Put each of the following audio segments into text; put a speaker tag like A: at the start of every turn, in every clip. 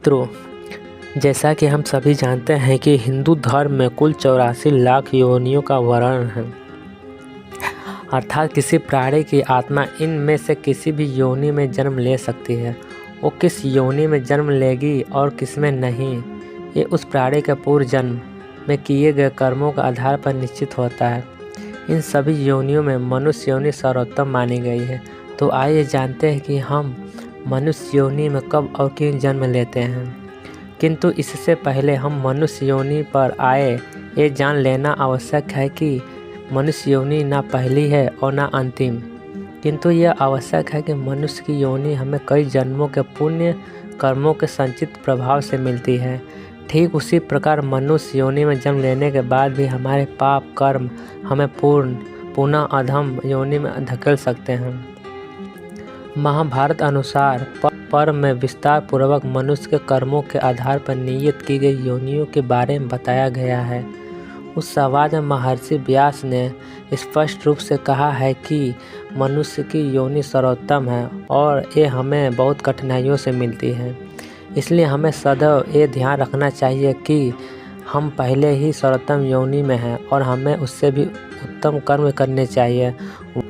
A: मित्रों, जैसा कि हम सभी जानते हैं कि हिंदू धर्म में कुल 84 लाख योनियों का वर्णन है। अर्थात किसी प्राणी की आत्मा इनमें से किसी भी योनि में जन्म ले सकती है। वो किस योनि में जन्म लेगी और किस में नहीं, ये उस प्राणी के पूर्व जन्म में किए गए कर्मों के आधार पर निश्चित होता है। इन सभी योनियों में मनुष्य योनि सर्वोत्तम मानी गई है। तो आइए जानते हैं कि हम मनुष्य योनि में कब और क्यों जन्म लेते हैं। किंतु इससे पहले हम मनुष्य योनि पर आए ये जान लेना आवश्यक है कि मनुष्य योनि ना पहली है और ना अंतिम, किंतु यह आवश्यक है कि मनुष्य की योनि हमें कई जन्मों के पुण्य कर्मों के संचित प्रभाव से मिलती है। ठीक उसी प्रकार मनुष्य योनि में जन्म लेने के बाद भी हमारे पाप कर्म हमें पुनः अधम योनि में धकेल सकते हैं। महाभारत अनुसार पर्व में विस्तार पूर्वक मनुष्य के कर्मों के आधार पर नियत की गई योनियों के बारे में बताया गया है। उस संवाद में महर्षि व्यास ने स्पष्ट रूप से कहा है कि मनुष्य की योनि सर्वोत्तम है और ये हमें बहुत कठिनाइयों से मिलती है। इसलिए हमें सदैव ये ध्यान रखना चाहिए कि हम पहले ही सर्वोत्तम योनि में हैं और हमें उससे भी उत्तम कर्म करने चाहिए।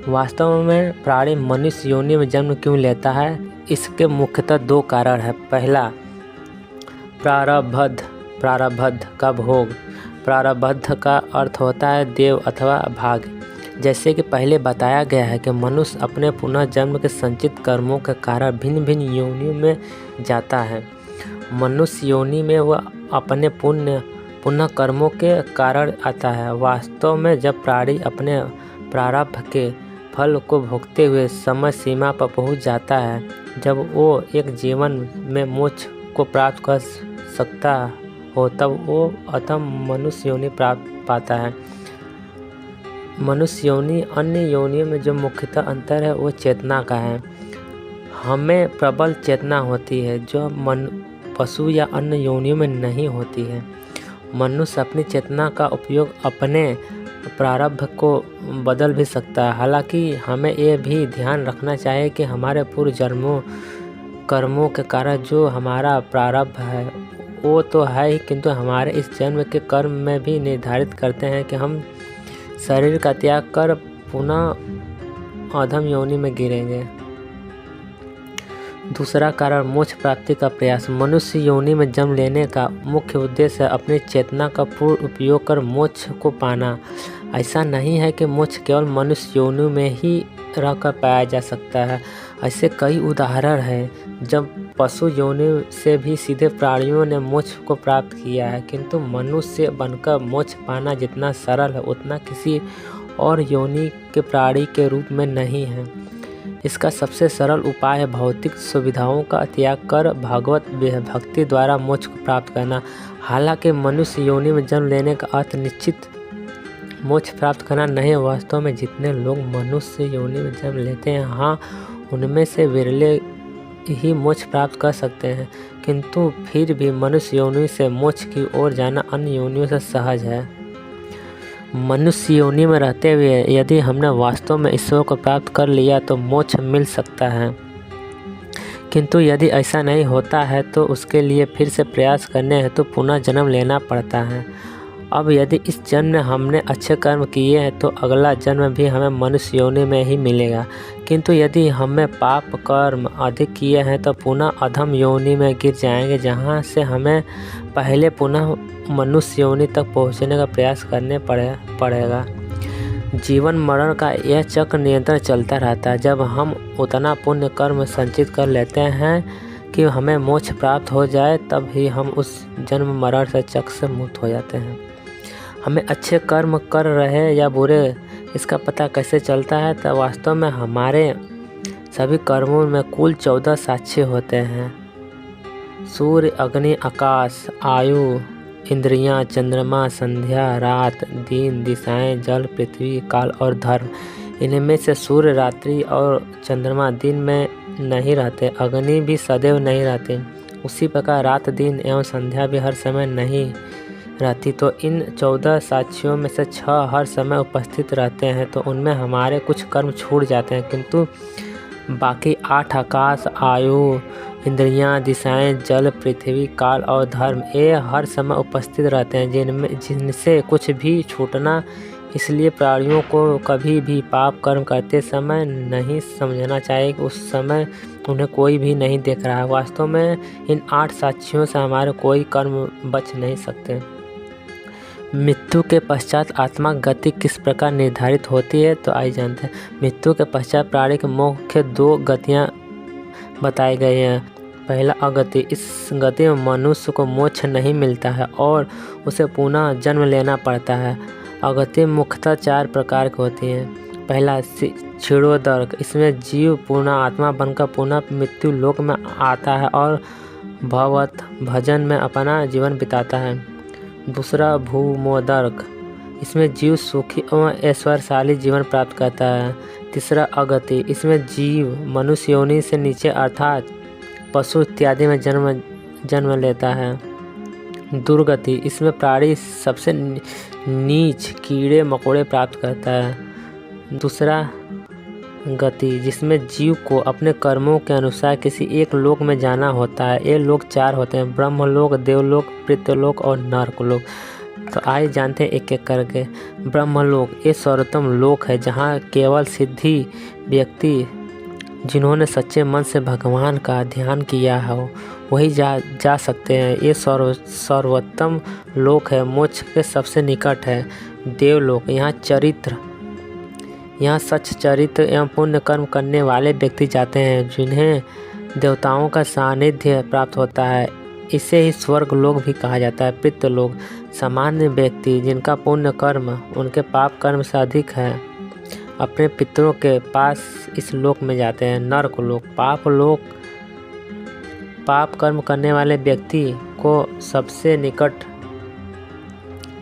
A: वास्तव में प्राणी मनुष्य योनि में जन्म क्यों लेता है, इसके मुख्यतः दो कारण हैं। पहला, प्रारब्ध का भोग। प्रारब्ध का अर्थ होता है देव अथवा भाग्य। जैसे कि पहले बताया गया है कि मनुष्य अपने पुनर्जन्म के संचित कर्मों के कारण भिन्न भिन्न योनियों में जाता है। मनुष्य योनि में वह अपने पुनः कर्मों के कारण आता है। वास्तव में जब प्राणी अपने प्रारब्ध के फल को भोगते हुए समय सीमा पर पहुंच जाता है, जब वो एक जीवन में मोक्ष को प्राप्त कर सकता हो, तब वो अधम मनुष्य योनि प्राप्त पाता है। मनुष्य योनि अन्य योनियों में जो मुख्यतः अंतर है वो चेतना का है। हमें प्रबल चेतना होती है जो पशु या अन्य योनियों में नहीं होती है। मनुष्य अपनी चेतना का उपयोग अपने प्रारब्ध को बदल भी सकता है। हालांकि हमें यह भी ध्यान रखना चाहिए कि हमारे पूर्व जन्मों कर्मों के कारण जो हमारा प्रारब्ध है वो तो है ही, किंतु हमारे इस जन्म के कर्म में भी निर्धारित करते हैं कि हम शरीर का त्याग कर पुनः अधम योनि में गिरेंगे। दूसरा कारण, मोक्ष प्राप्ति का प्रयास। मनुष्य योनि में जन्म लेने का मुख्य उद्देश्य है अपनी चेतना का पूर्ण उपयोग कर मोक्ष को पाना। ऐसा नहीं है कि मोक्ष केवल मनुष्य योनि में ही रहकर पाया जा सकता है। ऐसे कई उदाहरण हैं जब पशु योनि से भी सीधे प्राणियों ने मोक्ष को प्राप्त किया है, किंतु मनुष्य बनकर मोक्ष पाना जितना सरल है उतना किसी और योनि के प्राणी के रूप में नहीं है। इसका सबसे सरल उपाय है भौतिक सुविधाओं का त्याग कर भगवत भक्ति द्वारा मोक्ष को प्राप्त करना। हालांकि मनुष्य योनि में जन्म लेने का अर्थ निश्चित मोक्ष प्राप्त करना नहीं है। वास्तव में जितने लोग मनुष्य योनि में जन्म लेते हैं, हाँ, उनमें से विरले ही मोक्ष प्राप्त कर सकते हैं, किंतु फिर भी मनुष्य योनि से मोक्ष की ओर जाना अन्य योनियों से सहज है। मनुष्य योनि में रहते हुए यदि हमने वास्तव में ईश्वर को प्राप्त कर लिया तो मोक्ष मिल सकता है, किंतु यदि ऐसा नहीं होता है तो उसके लिए फिर से प्रयास करने हेतु पुनः जन्म लेना पड़ता है। अब यदि इस जन्म में हमने अच्छे कर्म किए हैं तो अगला जन्म भी हमें मनुष्य योनि में ही मिलेगा, किंतु यदि हमें पाप कर्म अधिक किए हैं तो पुनः अधम योनि में गिर जाएंगे, जहाँ से हमें पहले पुनः मनुष्य योनि तक पहुँचने का प्रयास करने पड़ेगा। जीवन मरण का यह चक्र निरंतर चलता रहता है। जब हम उतना पुण्य कर्म संचित कर लेते हैं कि हमें मोक्ष प्राप्त हो जाए, तब ही हम उस जन्म मरण से चक्र से मुक्त हो जाते हैं। हमें अच्छे कर्म कर रहे या बुरे, इसका पता कैसे चलता है? तो वास्तव में हमारे सभी कर्मों में कुल 14 साक्षी होते हैं। सूर्य, अग्नि, आकाश, आयु, इंद्रियां, चंद्रमा, संध्या, रात, दिन, दिशाएं, जल, पृथ्वी, काल और धर्म। इनमें से सूर्य रात्रि और चंद्रमा दिन में नहीं रहते, अग्नि भी सदैव नहीं रहते, उसी प्रकार रात, दिन एवं संध्या भी हर समय नहीं रहती। तो इन 14 साक्षियों में से 6 हर समय उपस्थित रहते हैं, तो उनमें हमारे कुछ कर्म छूट जाते हैं, किंतु बाकी 8 आकाश, आयु, इंद्रियां, दिशाएं, जल, पृथ्वी, काल और धर्म ये हर समय उपस्थित रहते हैं, जिनसे कुछ भी छूटना। इसलिए प्राणियों को कभी भी पाप कर्म करते समय नहीं समझना चाहिए कि उस समय उन्हें कोई भी नहीं देख रहा है। वास्तव में इन 8 साक्षियों से हमारे कोई कर्म बच नहीं सकते। मृत्यु के पश्चात आत्मा गति किस प्रकार निर्धारित होती है, तो आइए जानते हैं। मृत्यु के पश्चात प्राणी की मुख्य 2 गतियाँ बताई गई हैं। पहला अगति। इस गति में मनुष्य को मोक्ष नहीं मिलता है और उसे पुनः जन्म लेना पड़ता है। अगति मुख्यतः 4 प्रकार की होती हैं। पहला क्षीणोदक। इसमें जीव पुनः आत्मा बनकर पुनः मृत्यु लोक में आता है और भगवत भजन में अपना जीवन बिताता है। दूसरा भूमोदक। इसमें जीव सुखी एवं ऐश्वर्यशाली जीवन प्राप्त करता है। तीसरा अगति। इसमें जीव मनुष्य योनि से नीचे अर्थात पशु इत्यादि में जन्म लेता है। दुर्गति। इसमें प्राणी सबसे नीच कीड़े मकोड़े प्राप्त करता है। दूसरा गति, जिसमें जीव को अपने कर्मों के अनुसार किसी एक लोक में जाना होता है। ये लोक 4 होते हैं: ब्रह्मलोक, देवलोक, पितृलोक और नरकलोक। तो आइए जानते हैं एक एक करके। ब्रह्मलोक ये सर्वोत्तम लोक है, जहाँ केवल सिद्धि व्यक्ति जिन्होंने सच्चे मन से भगवान का ध्यान किया हो वही जा सकते हैं। ये सर्वोत्तम लोक है, मोक्ष के सबसे निकट है। देवलोक यहाँ सच्च चरित्र एवं पुण्य कर्म करने वाले व्यक्ति जाते हैं, जिन्हें देवताओं का सानिध्य प्राप्त होता है। इसे ही स्वर्ग लोक भी कहा जाता है। पितृलोक सामान्य व्यक्ति जिनका पुण्य कर्म उनके पाप कर्म से अधिक है, अपने पितरों के पास इस लोक में जाते हैं। नरकलोक पाप कर्म करने वाले व्यक्ति को सबसे निकट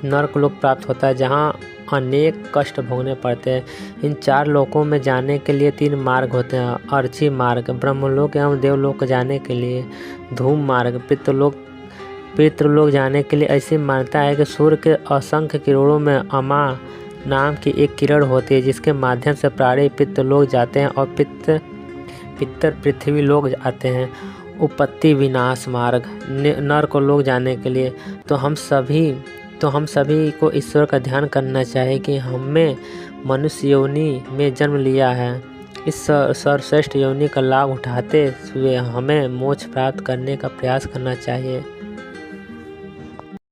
A: नरकलोक प्राप्त होता है, जहाँ अनेक कष्ट भोगने पड़ते हैं। इन 4 लोकों में जाने के लिए 3 मार्ग होते हैं: अर्ची मार्ग ब्रह्मलोक एवं देवलोक जाने के लिए, धूम मार्ग पितृलोक जाने के लिए। ऐसी मान्यता है कि सूर्य के असंख्य किरणों में अमा नाम की एक किरण होती है, जिसके माध्यम से प्राणी पितृलोक जाते हैं और पितर पृथ्वी लोक आते हैं। उपपत्ति विनाश मार्ग नरकलोक जाने के लिए। तो हम सभी को ईश्वर का ध्यान करना चाहिए कि हमें मनुष्य योनि में जन्म लिया है। इस सर्वश्रेष्ठ योनि का लाभ उठाते हुए हमें मोक्ष प्राप्त करने का प्रयास करना चाहिए।